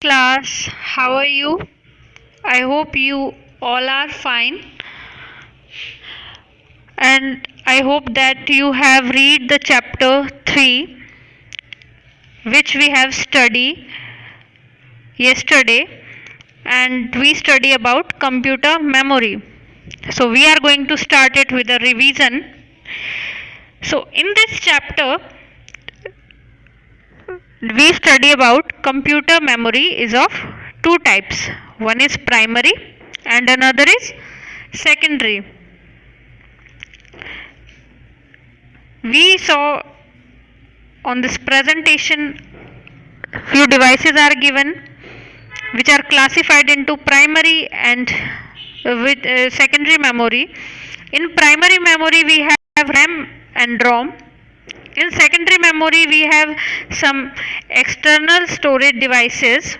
class. How are you? I hope you all are fine. And I hope that you have read the chapter 3 which we have studied yesterday, and we study about computer memory. So we are going to start it with a revision. So in this chapter we study about computer memory is of two types. One is primary and another is secondary. We saw on this presentation few devices are given which are classified into primary and with secondary memory. In primary memory we have RAM and ROM. In secondary memory we have some external storage devices.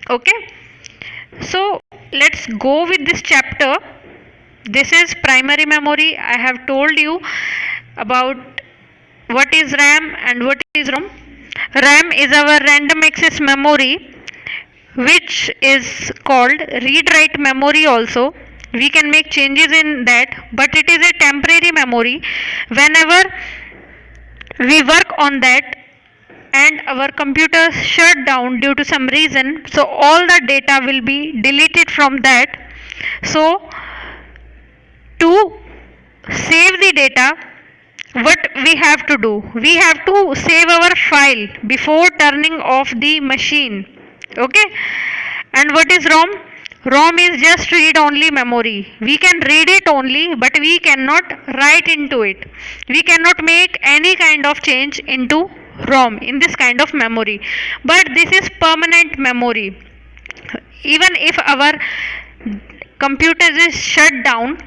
Okay, so let's go with this chapter. This is primary memory. I have told you about what is RAM and what is ROM. RAM is our random access memory, which is called read write memory also. We can make changes in that, but it is a temporary memory. Whenever we work on that and our computer shut down due to some reason, so all the data will be deleted from that. So to save the data, what we have to do, we have to save our file before turning off the machine. Okay, and what is ROM? ROM is just read only memory. We can read it only, but we cannot write into it. We cannot make any kind of change into ROM in this kind of memory. But this is permanent memory. Even if our computer is shut down,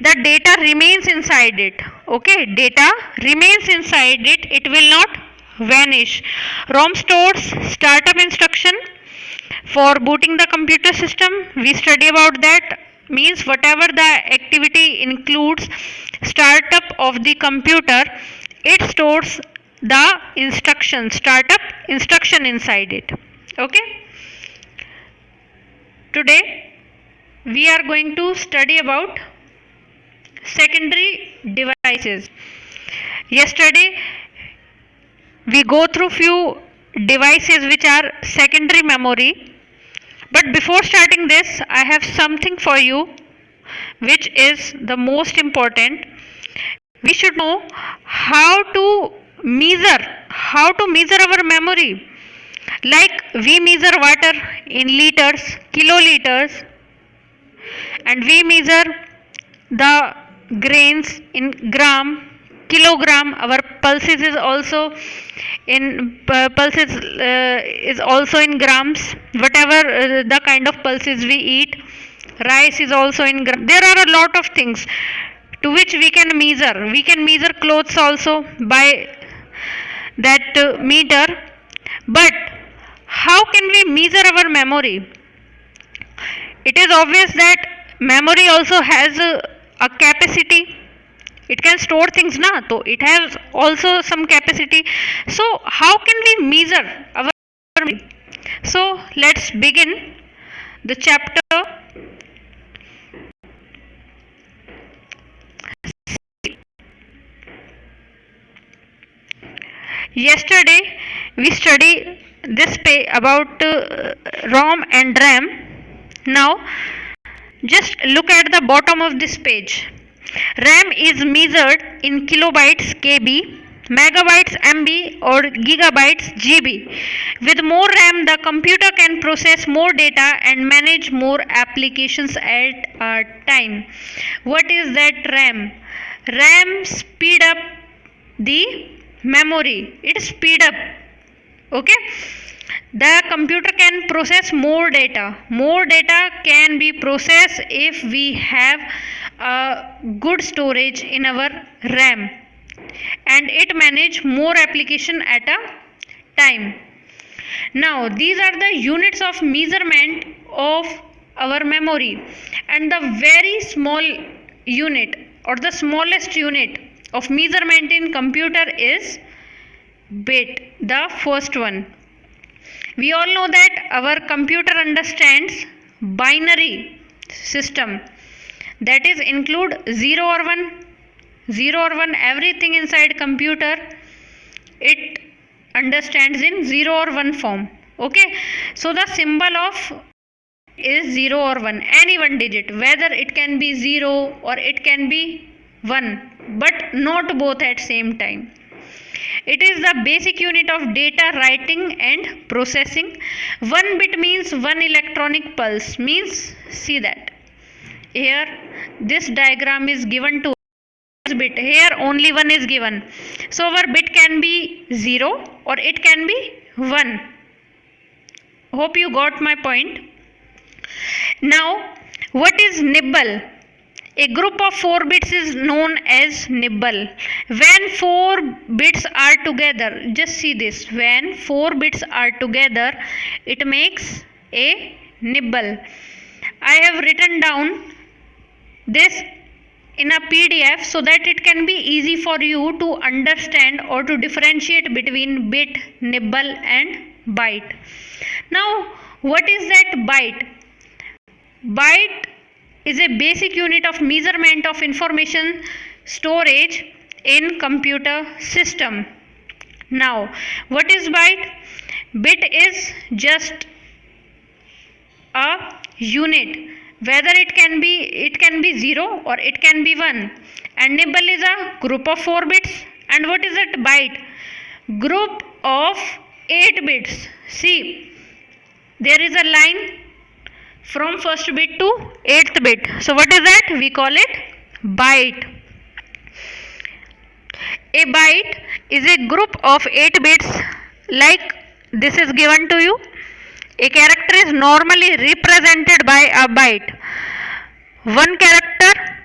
the data remains inside it. Okay, data remains inside it. It will not vanish. ROM stores startup instruction for booting the computer system. We study about that. Means whatever the activity includes startup of the computer, it stores the instruction, startup instruction inside it. Okay, today we are going to study about secondary devices. Yesterday we go through few devices which are secondary memory, but before starting this I have something for you which is the most important. We should know how to measure our memory. Like we measure water in liters, kiloliters, and we measure the grains in gram, kilogram. Our pulses is also in pulses is also in grams. Whatever the kind of pulses we eat, rice is also in gram. There are a lot of things to which we can measure. We can measure clothes also by that meter. But how can we measure our memory? It is obvious that memory also has a capacity. It can store things na, so it has also some capacity. So how can we measure our memory? So let's begin the chapter. Yesterday we studied this page about ROM and RAM. Now just look at the bottom of this page. RAM is measured in kilobytes KB, megabytes MB, or gigabytes GB. With more RAM, the computer can process more data and manage more applications at a time. What is that RAM? RAM speed up the memory. It speed up. Okay, the computer can process more data. More data can be processed if we have a good storage in our RAM, and it manage more application at a time. Now these are the units of measurement of our memory, and the very small unit or the smallest unit of measurement in computer is bit, the first one. We all know that our computer understands binary system, that is include 0 or 1, 0 or 1, everything inside computer it understands in 0 or 1 form. Okay, so the symbol of is 0 or 1, any one digit, whether it can be 0 or it can be 1, but not both at same time. It is the basic unit of data writing and processing. 1 bit means 1 electronic pulse, means see that here this diagram is given to bit, here only 1 is given, so our bit can be 0 or it can be 1. Hope you got my point. Now what is nibble? A group of 4 bits is known as nibble. When 4 bits are together, just see this, when 4 bits are together it makes a nibble. I have written down this in a PDF so that it can be easy for you to understand or to differentiate between bit, nibble and byte. Now what is that byte? Byte is a basic unit of measurement of information storage in computer system. Now what is byte? Bit is just a unit, whether it can be 0 or it can be 1, and nibble is a group of 4 bits. And what is that byte? Group of 8 bits. See, there is a line from first bit to 8th bit, so what is that? We call it byte. A byte is a group of 8 bits, like this is given to you. A character is normally represented by a byte. One character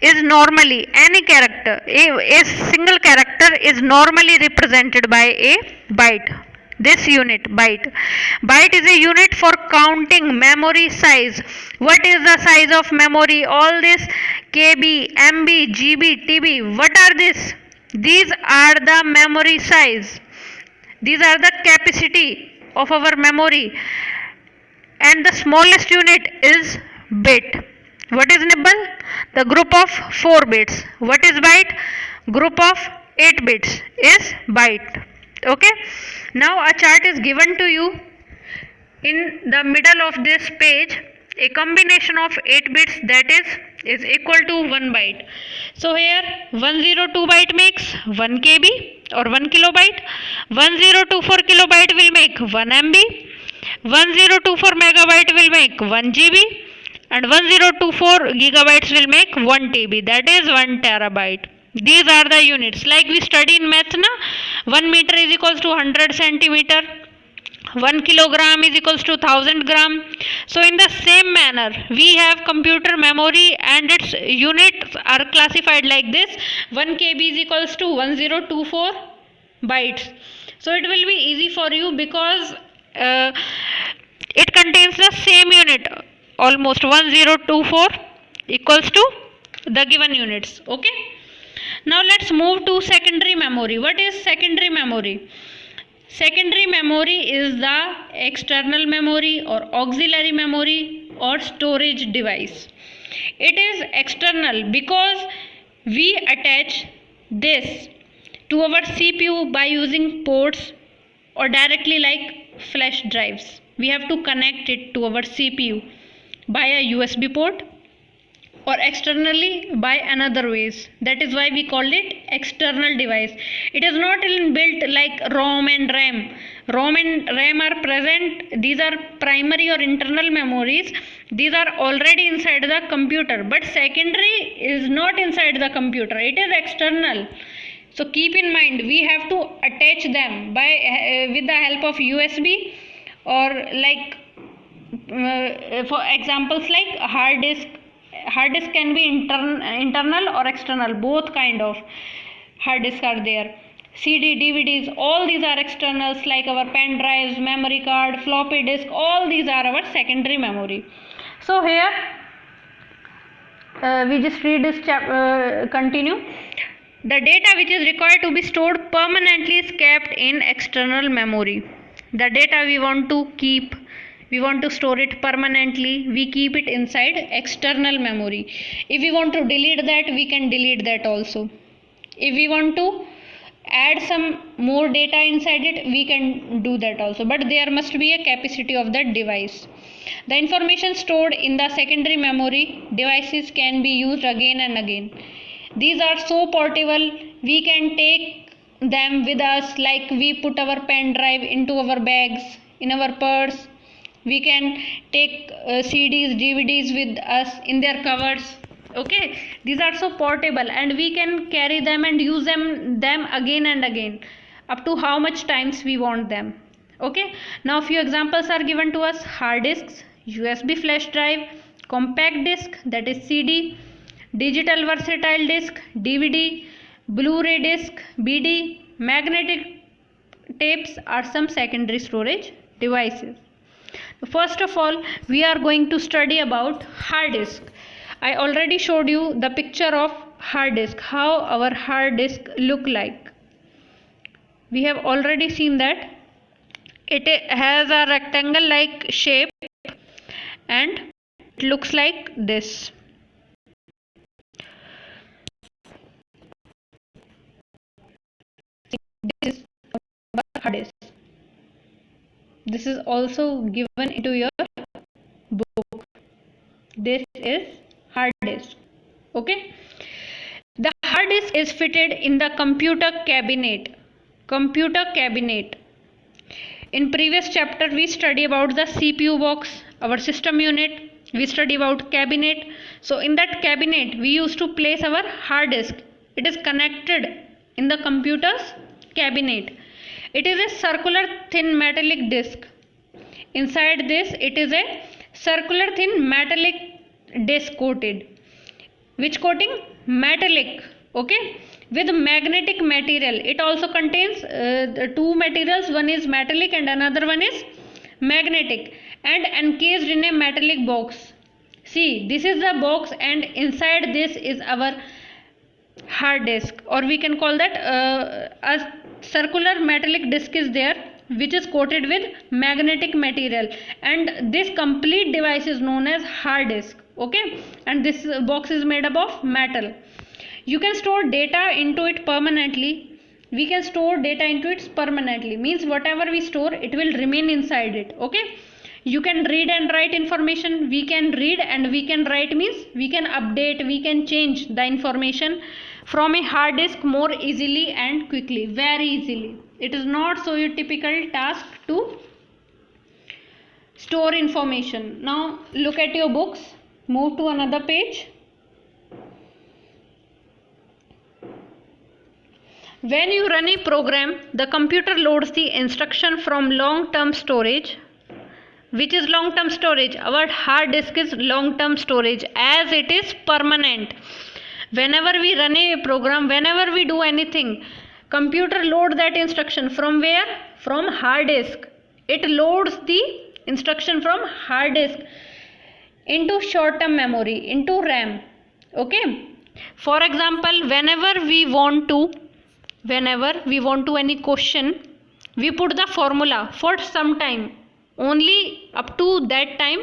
is normally, any character, a single character is normally represented by a byte. This unit, byte. Byte is a unit for counting memory size. What is the size of memory? All this KB, MB, GB, TB, what are this? These are the memory size. These are the capacity of our memory. And the smallest unit is bit. What is nibble? The group of 4 bits. What is byte? Group of 8 bits is byte. Okay, now a chart is given to you. In the middle of this page, a combination of 8 bits, that is equal to 1 byte. So here 102 byte makes 1 KB or 1 kilobyte. 1024 kilobyte will make 1 MB. 1024 megabyte will make 1 GB, and 1024 gigabytes will make 1 TB, that is 1 terabyte. These are the units. Like we study in maths, na, 1 meter is equals to 100 centimeter, 1 kilogram is equals to 1000 gram. So in the same manner, we have computer memory and its units are classified like this. 1 KB is equals to 1024 bytes. So it will be easy for you because it contains the same unit, almost 1024 equals to the given units. Okay. Now let's move to secondary memory. What is secondary memory? Secondary memory is the external memory or auxiliary memory or storage device. It is external because we attach this to our CPU by using ports or directly like flash drives. We have to connect it to our CPU by a USB port or externally by another ways. That is why we call it external device. It is not built like ROM and RAM. ROM and RAM are present. These are primary or internal memories. These are already inside the computer, but secondary is not inside the computer. It is external. So keep in mind, we have to attach them by with the help of USB or like for examples like hard disk. Hard disk can be internal or external, both kind of hard disks are there. CD, DVDs, all these are externals, like our pen drives, memory card, floppy disk, all these are our secondary memory. So here we just read this continue. The data which is required to be stored permanently is kept in external memory. The data we want to keep, we want to store it permanently, we keep it inside external memory. If we want to delete that, we can delete that also. If we want to add some more data inside it, we can do that also, but there must be a capacity of that device. The information stored in the secondary memory devices can be used again and again. These are so portable, we can take them with us, like we put our pen drive into our bags, in our purse. We can take CDs, DVDs with us in their covers. Okay, these are so portable and we can carry them and use them again and again, up to how much times we want them. Okay, now few examples are given to us: hard disks, USB flash drive, compact disc, that is CD, digital versatile disc, DVD, Blu-ray disc, BD, magnetic tapes are some secondary storage devices. First of all, we are going to study about hard disk. I already showed you the picture of hard disk, how our hard disk look like. We have already seen that it has a rectangle like shape and it looks like this. This is hard disk. This is also given into your book. This is hard disk. Okay, the hard disk is fitted in the computer cabinet. In previous chapter we study about the CPU box, our system unit, we study about cabinet. So in that cabinet we used to place our hard disk. It is connected in the computer's cabinet. It is a circular thin metallic disc. Inside this it is a circular thin metallic disc coated. Which coating? Metallic. Okay, with magnetic material. It also contains two materials, one is metallic and another one is magnetic, and encased in a metallic box. See, this is the box and inside this is our hard disk, or we can call that a circular metallic disc is there which is coated with magnetic material, and this complete device is known as hard disk. Okay, and this box is made up of metal. You can store data into it permanently. We can store data into it permanently, means whatever we store it will remain inside it. Okay, you can read and write information. We can read and we can write, means we can update, we can change the information from a hard disk more easily and quickly, very easily. It is not so a typical task to store information. Now look at your books, move to another page. When you run a program, the computer loads the instruction from long-term storage. Which is long-term storage? Our hard disk is long-term storage, as it is permanent. Whenever we run a program, whenever we do anything, computer load that instruction from where? From hard disk. It loads the instruction from hard disk into short-term memory, into RAM. Okay. For example, whenever we want to any question, we put the formula for some time, only up to that time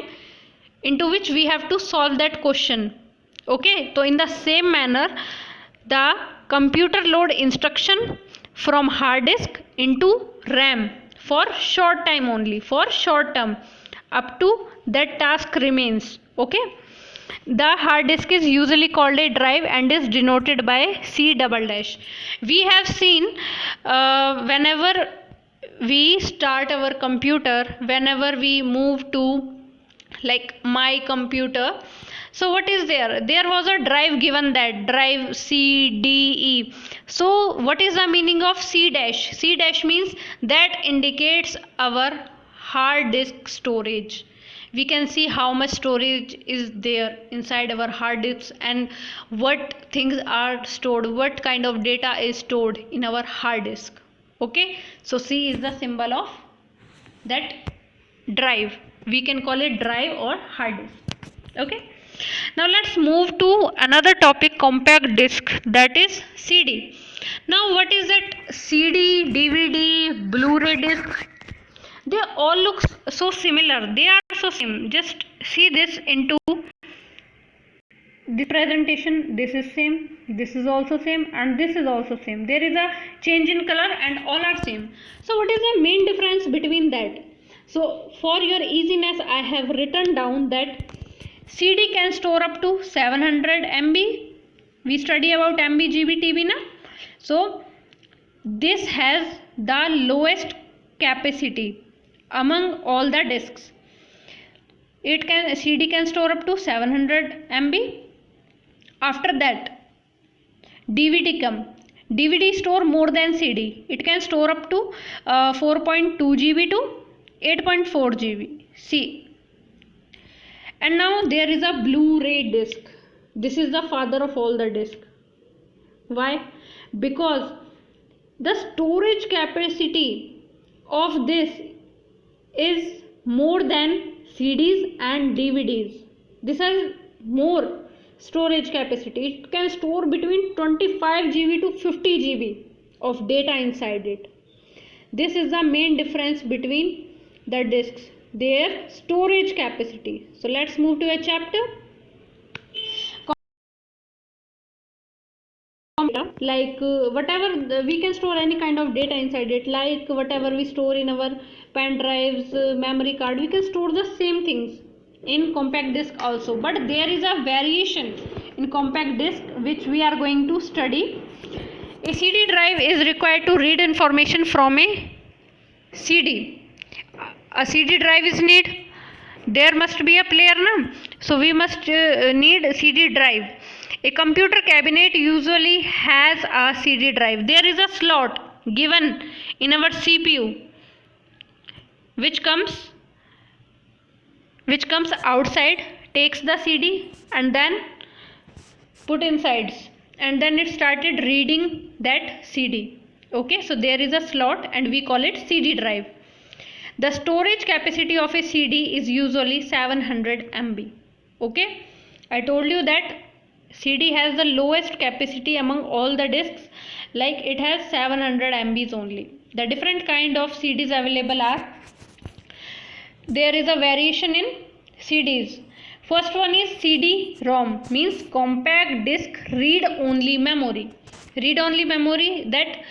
into which we have to solve that question. Okay, so in the same manner the computer load instruction from hard disk into RAM for short time only, for short term, up to that task remains. Okay, the hard disk is usually called a drive and is denoted by C double dash. We have seen whenever we start our computer, whenever we move to like my computer, so what is there? There was a drive given, that drive C D E. So what is the meaning of C dash? C dash means that indicates our hard disk storage. We can see how much storage is there inside our hard disks and what things are stored, what kind of data is stored in our hard disk. Okay, so C is the symbol of that drive. We can call it drive or hard disk. Okay, now let's move to another topic, compact disc, that is CD. Now what is that CD, DVD, Blu-ray disc? They all look so similar. They are so same. Just see this into the presentation. This is same, this is also same, and this is also same. There is a change in color and all are same. So what is the main difference between that? So for your easiness, I have written down that CD can store up to 700 MB. We study about MB, GB, TB na. So this has the lowest capacity among all the disks. CD can store up to 700 MB. After that, DVD store more than CD. It can store up to 4.2 GB to 8.4 GB. See. And now there is a Blu-ray disc. This is the father of all the discs. Why? Because the storage capacity of this is more than CDs and DVDs. This has more storage capacity. It can store between 25 GB to 50 GB of data inside it. This is the main difference between the discs, their storage capacity. So let's move to a chapter. Like whatever we can store any kind of data inside it, like whatever we store in our pen drives, memory card, we can store the same things in compact disc also. But there is a variation in compact disc which we are going to study. A CD drive is required to read information from a CD. A CD drive is need. There must be a player now. So we must need a CD drive. A computer cabinet usually has a CD drive. There is a slot given in our CPU which comes outside, takes the CD and then put inside, and then it started reading that CD. Okay, so there is a slot and we call it CD drive. The storage capacity of a CD is usually 700 MB. Okay, I told you that CD has the lowest capacity among all the discs, like it has 700 MBs only. The different kind of CDs available are, there is a variation in CDs. First one is CD-ROM, means compact disc read only memory. Read only memory, that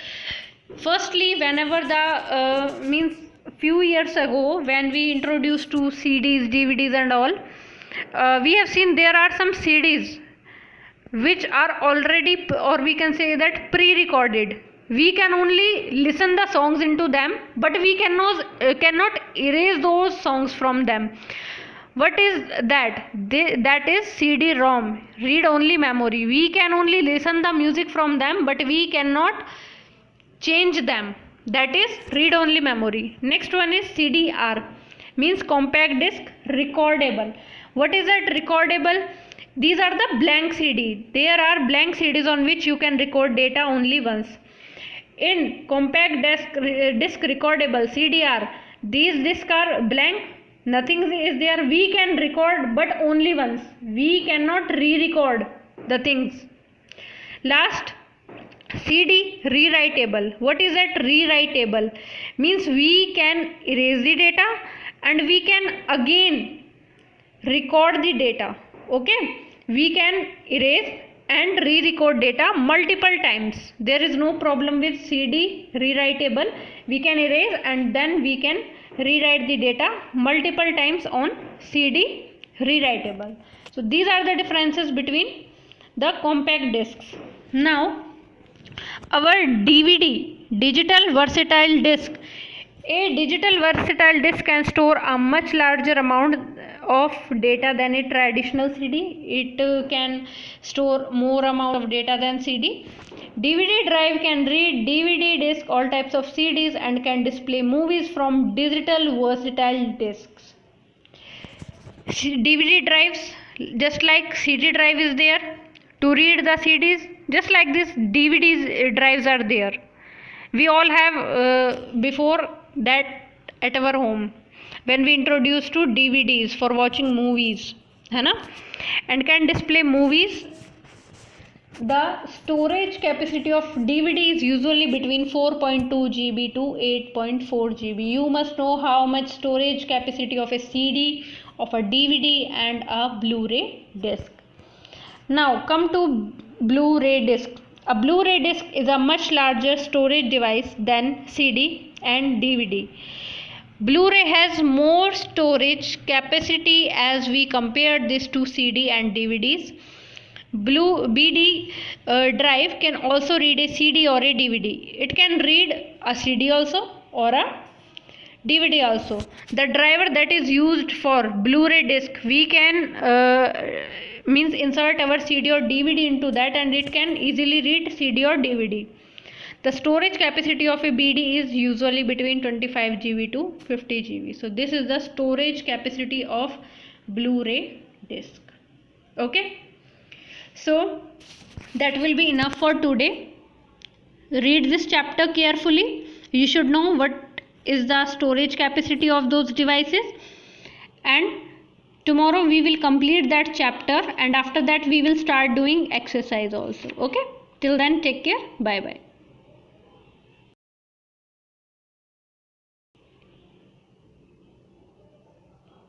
firstly whenever the means few years ago when we introduced to CDs, DVDs and all, we have seen there are some CDs which are already, or we can say that pre-recorded. We can only listen the songs into them, but we cannot erase those songs from them. What is that? That is CD-ROM, read only memory. We can only listen the music from them, but we cannot change them. That is read only memory. Next one is CDR, means compact disc recordable. What is that recordable? These are the blank CD. There are blank CDs on which you can record data only once. In compact disc recordable CDR, these discs are blank, nothing is there. We can record but only once. We cannot re-record the things. Last, CD rewritable. What is that rewritable? Means we can erase the data and we can again record the data. Okay, we can erase and re-record data multiple times. There is no problem with CD rewritable. We can erase and then we can rewrite the data multiple times on CD rewritable. So these are the differences between the compact discs. Now our DVD, digital versatile disc. A digital versatile disc can store a much larger amount of data than a traditional CD. It can store more amount of data than CD. DVD drive can read DVD disc, all types of CDs, and can display movies from digital versatile discs. DVD drives, just like CD drive is there to read the CDs, just like this DVD drives are there. We all have before that at our home when we introduced to DVDs for watching movies, है ना, and can display movies the storage capacity of DVD is usually between 4.2 GB to 8.4 GB. You must know how much storage capacity of a CD, of a DVD and a Blu-ray disc. Now come to Blu-ray disc. A Blu-ray disc is a much larger storage device than CD and DVD. Blu-ray has more storage capacity as we compare this to CD and DVDs. BD drive can also read a CD or a DVD. It can read a CD also or a DVD also. The driver that is used for Blu-ray disc, we can means insert our CD or DVD into that, and it can easily read CD or DVD. The storage capacity of a BD is usually between 25 GB to 50 GB. So this is the storage capacity of Blu-ray disc. Okay. So that will be enough for today. Read this chapter carefully. You should know what is the storage capacity of those devices, and tomorrow we will complete that chapter, and after that we will start doing exercise also. Okay, till then take care. Bye bye.